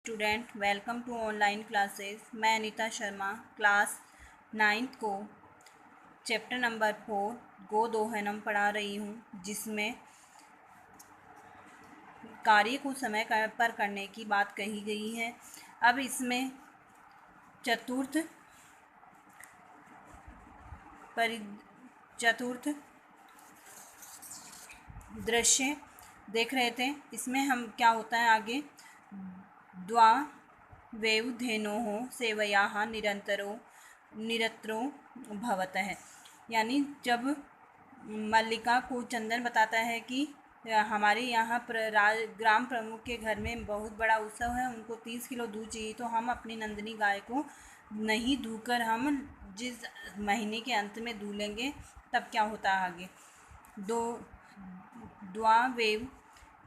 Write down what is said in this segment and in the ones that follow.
Student, welcome to online classes. मैं Anita Sharma class 9th को chapter number 4 गो दोहनम पढ़ा रही हूँ, जिसमें कार्य को समय पर करने की बात कही गई है। अब इसमें चतुर्थ दृश्य देख रहे थे। इसमें हम क्या होता है आगे, द्वा वेव धेनोः सेवयाः निरत्रो भवतः, यानी जब मल्लिका को चंदन बताता है कि हमारे यहाँ ग्राम प्रमुख के घर में बहुत बड़ा उत्सव है, उनको 30 किलो दूध चाहिए, तो हम अपनी नंदिनी गाय को नहीं दूकर हम जिस महीने के अंत में दूलेंगे, तब क्या होता है आगे, द्वावेव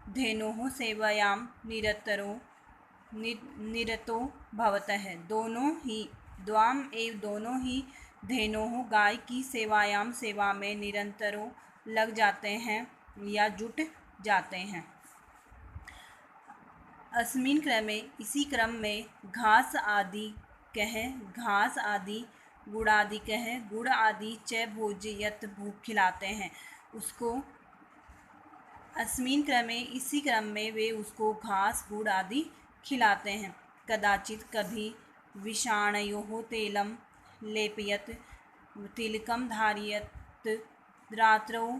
धेनोः सेवायां निरतो भवतः, दोनों ही धेनोः गाय की सेवा में निरंतरों लग जाते हैं या जुट जाते हैं। अस्मिन् क्रमे, इसी क्रम में, घास आदि गुड़ादि कह, गुड़ आदि च भोजयत, भूख खिलाते हैं उसको। अस्मिन् क्रमे, इसी क्रम में वे उसको घास गुड़ आदि खिलाते हैं। कदाचित कभी विषाणयोः तैलं लेपयत, तिलकम धारयत, रात्रौ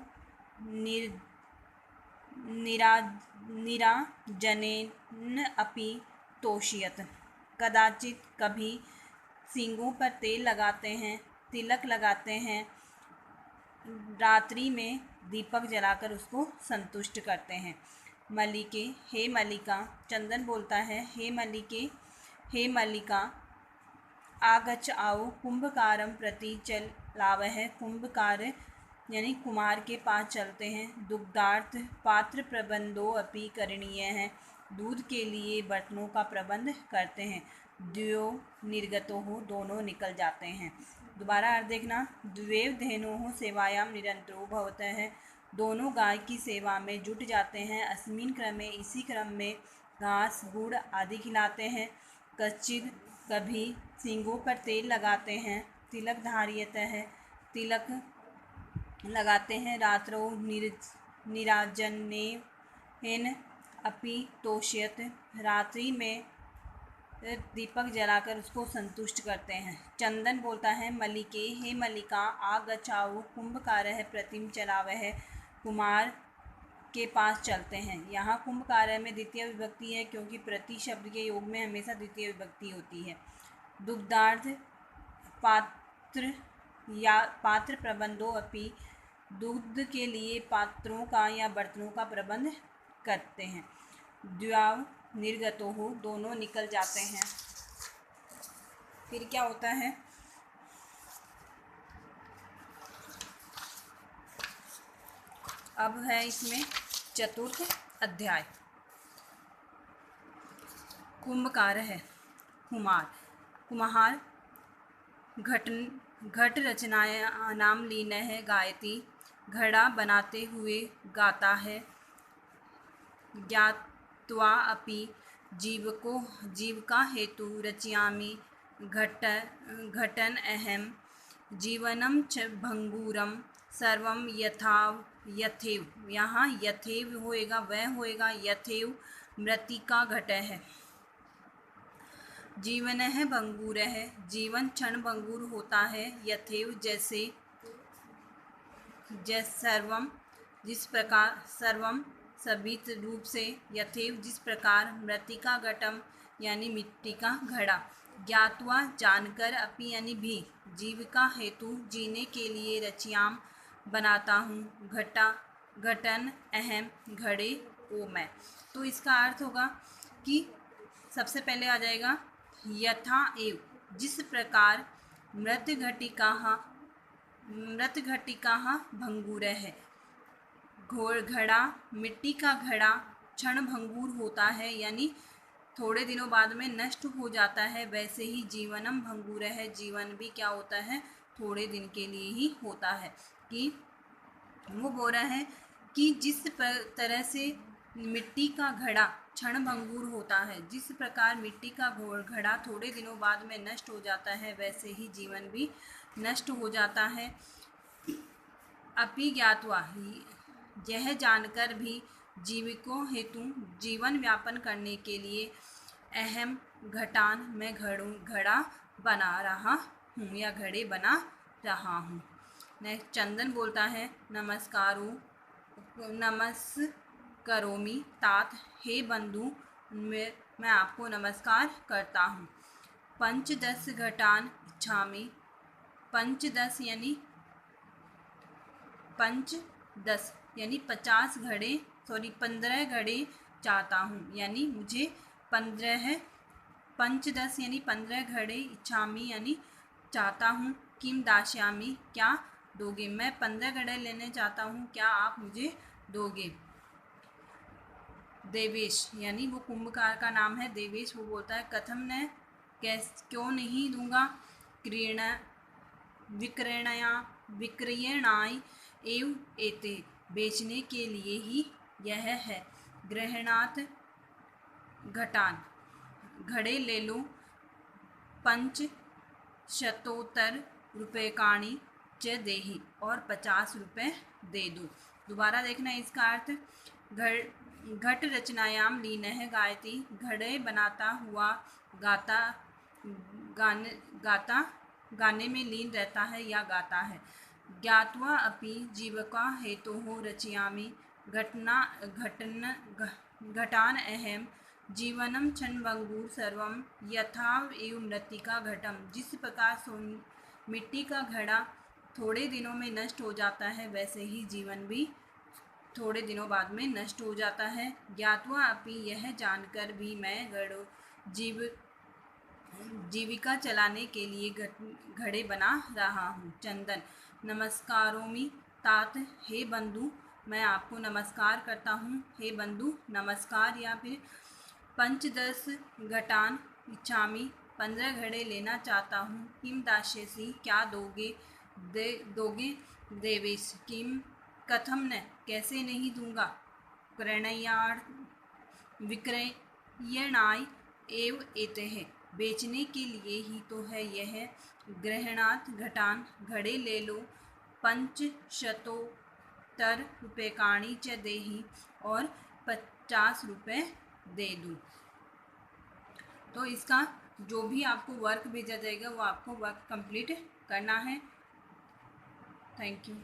निराजनेन अपि तोषयत। कदाचित कभी सींगों पर तेल लगाते हैं, तिलक लगाते हैं, रात्रि में दीपक जलाकर उसको संतुष्ट करते हैं। मल्लिके, हे मल्लिका, चंदन बोलता है, हे मल्लिका, आगच्छ आओ, कुंभकारं प्रति चलावः, कुंभकार यानी कुमार के पास चलते हैं। दुग्धार्थ पात्र प्रबंधो अपि करणीय है, दूध के लिए बर्तनों का प्रबंध करते हैं। द्वयो निर्गतो हो, दोनों निकल जाते हैं। दोबारा अर्थ देखना, द्वेव धेनोः सेवायां निरंतरो भवतः है, दोनों गाय की सेवा में जुट जाते हैं। अस्मिन् क्रमे, इसी क्रम में, घास गुड़ आदि खिलाते हैं। कश्चित् कभी सींगों पर तेल लगाते हैं, तिलक धारयतः, तिलक लगाते हैं, रात्रौ निराजनेन अपि तोषयत, रात्रि में दीपक जलाकर उसको संतुष्ट करते हैं। चंदन बोलता है, मल्लिके, हे मल्लिका, आगच्छाओ, कुंभकारः प्रतिम चलावः, कुमार के पास चलते हैं। यहाँ कुंभकार में द्वितीय विभक्ति है, क्योंकि प्रति शब्द के योग में हमेशा द्वितीय विभक्ति होती है। दुग्धार्थ पात्र प्रबंधो अपि, दूध के लिए पात्रों का या बर्तनों का प्रबंध करते हैं। द्वाव निर्गतो हो, दोनों निकल जाते हैं। फिर क्या होता है, अब है इसमें चतुर्थ अध्याय। कुंभकार है कुम्हार, घट रचनाया नाम लीन है, गायती, घड़ा बनाते हुए गाता है। ज्ञात्वा अपि जीविका हेतु रचयामि घटन अहम, जीवनम च भंगूरम सर्वम यथेव, यहाँ यथेव होएगा, वह होएगा, यथेव मृतिका घट है। जीवन है भंगूर है, जीवन क्षण भंगूर होता है। यथेव जैसे, सर्वम जिस प्रकार, सर्वम सभी रूप से, यथेव जिस प्रकार, मृतिका घटम यानी मिट्टी का घड़ा। ज्ञात्वा जानकर, अपि यानी भी, जीविका हेतु जीने के लिए, रचयाम बनाता हूँ, घटन अहम घड़े को मैं। तो इसका अर्थ होगा कि सबसे पहले आ जाएगा यथा एव, जिस प्रकार, मृत घटिका भंगूर है, घड़ा मिट्टी का घड़ा क्षण भंगूर होता है, यानी थोड़े दिनों बाद में नष्ट हो जाता है, वैसे ही जीवनम भंगूर है, जीवन भी क्या होता है, थोड़े दिन के लिए ही होता है। कि वो बोल रहा है कि जिस तरह से मिट्टी का घड़ा क्षणभंगुर होता है। जिस प्रकार मिट्टी का घड़ा थोड़े दिनों बाद में नष्ट हो जाता है, वैसे ही जीवन भी नष्ट हो जाता है। अपि ज्ञात्वा, यह जानकर भी जीविकों हेतु जीवन व्यापन करने के लिए अहम घटान, मैं घड़ा बना रहा हूँ या घड़े बना रहा हूँ। नेक्स्ट चंदन बोलता है नमस्करोमि तात, हे बंधु मैं आपको नमस्कार करता हूँ। पंचदश घटान इच्छामि, पंचदश यानी 15 घड़े चाहता हूँ, यानी मुझे 15 घड़े इच्छामि यानी चाहता हूँ। किम दास्यामि, क्या दोगे? मैं 15 घड़े लेने चाहता हूँ, क्या आप मुझे दोगे? देवेश यानी वो कुंभकार का नाम है देवेश, वो बोलता है कथम न, क्यों नहीं दूंगा। विक्रयणाय एव एते, बेचने के लिए ही यह है। ग्रहणात घटान, घड़े ले लो। पंच शतोत्तर रुपयकाणि च देहि, और 50 रुपये दे दो। दोबारा देखना इसका अर्थ। घट रचनायाम लीनः गायति, घड़े बनाता हुआ गाने में लीन रहता है या गाता है। ज्ञात्वा अपि जीविका हेतोः रचयामि घटान अहम जीवनम क्षणभंगुर सर्वम यथाव एव मृत्तिका घटम। जिस प्रकार मिट्टी का घड़ा थोड़े दिनों में नष्ट हो जाता है, वैसे ही जीवन भी थोड़े दिनों बाद में नष्ट हो जाता है। ज्ञात्वा अपि, यह जानकर भी मैं जीविका चलाने के लिए घड़े बना रहा हूँ। चंदन नमस्कारोमि तात, हे बंधु मैं आपको नमस्कार करता हूँ। हे बंधु नमस्कार। या फिर पंचदश घटान इच्छामि, 15 घड़े लेना चाहता हूँ। किम दास्यसि, क्या दोगे? दोगे। देवेश किम, कथम न, कैसे नहीं दूंगा। विक्रयणाय एव एतेः, बेचने के लिए ही तो है यह। ग्रहणात घटान, घड़े ले लो। पंचशतोत्तर रुपयकाणि च देहि, और 50 रुपये दे दूँ। तो इसका जो भी आपको वर्क भेजा जाएगा वो आपको वर्क कंप्लीट करना है। Thank you.